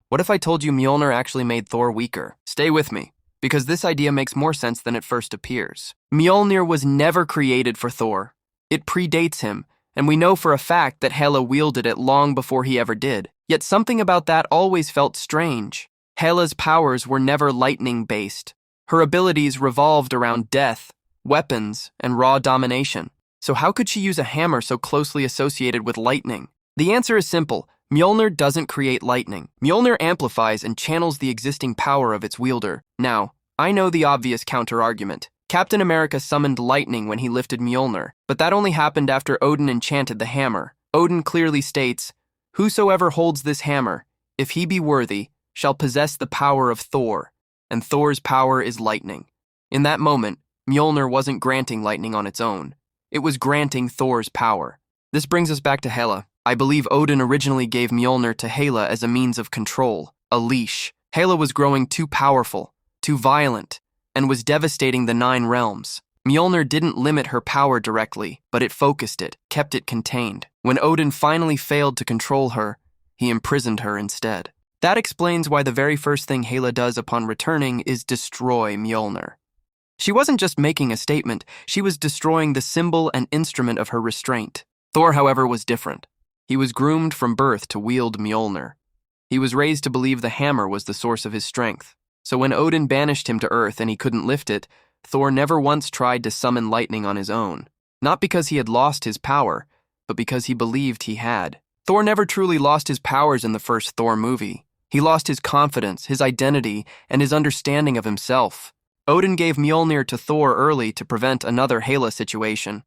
What if I told you Mjolnir actually made Thor weaker? Stay with me, because this idea makes more sense than it first appears. Mjolnir was never created for Thor. It predates him, and we know for a fact that Hela wielded it long before he ever did. Yet something about that always felt strange. Hela's powers were never lightning-based. Her abilities revolved around death, weapons, and raw domination. So how could she use a hammer so closely associated with lightning? The answer is simple. Mjolnir doesn't create lightning. Mjolnir amplifies and channels the existing power of its wielder. Now, I know the obvious counter-argument. Captain America summoned lightning when he lifted Mjolnir, but that only happened after Odin enchanted the hammer. Odin clearly states, "Whosoever holds this hammer, if he be worthy, shall possess the power of Thor, and Thor's power is lightning." In that moment, Mjolnir wasn't granting lightning on its own. It was granting Thor's power. This brings us back to Hela. I believe Odin originally gave Mjolnir to Hela as a means of control, a leash. Hela was growing too powerful, too violent, and was devastating the 9 realms. Mjolnir didn't limit her power directly, but it focused it, kept it contained. When Odin finally failed to control her, he imprisoned her instead. That explains why the very first thing Hela does upon returning is destroy Mjolnir. She wasn't just making a statement, she was destroying the symbol and instrument of her restraint. Thor, however, was different. He was groomed from birth to wield Mjolnir. He was raised to believe the hammer was the source of his strength. So when Odin banished him to Earth and he couldn't lift it, Thor never once tried to summon lightning on his own. Not because he had lost his power, but because he believed he had. Thor never truly lost his powers in the first Thor movie. He lost his confidence, his identity, and his understanding of himself. Odin gave Mjolnir to Thor early to prevent another Hela situation.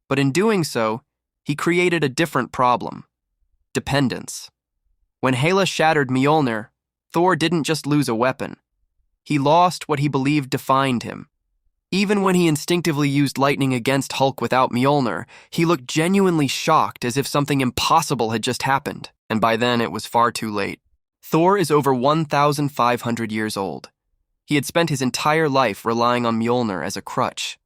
But in doing so, he created a different problem: dependence. When Hela shattered Mjolnir, Thor didn't just lose a weapon. He lost what he believed defined him. Even when he instinctively used lightning against Hulk without Mjolnir, he looked genuinely shocked, as if something impossible had just happened, and by then it was far too late. Thor is over 1,500 years old. He had spent his entire life relying on Mjolnir as a crutch.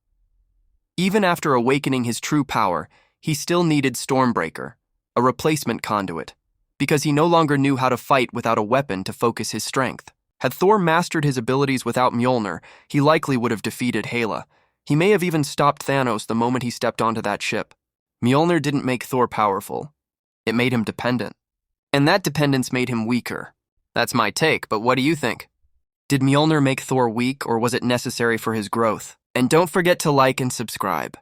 Even after awakening his true power, he still needed Stormbreaker, a replacement conduit, because he no longer knew how to fight without a weapon to focus his strength. Had Thor mastered his abilities without Mjolnir, he likely would have defeated Hela. He may have even stopped Thanos the moment he stepped onto that ship. Mjolnir didn't make Thor powerful. It made him dependent. And that dependence made him weaker. That's my take, but what do you think? Did Mjolnir make Thor weak, or was it necessary for his growth? And don't forget to like and subscribe.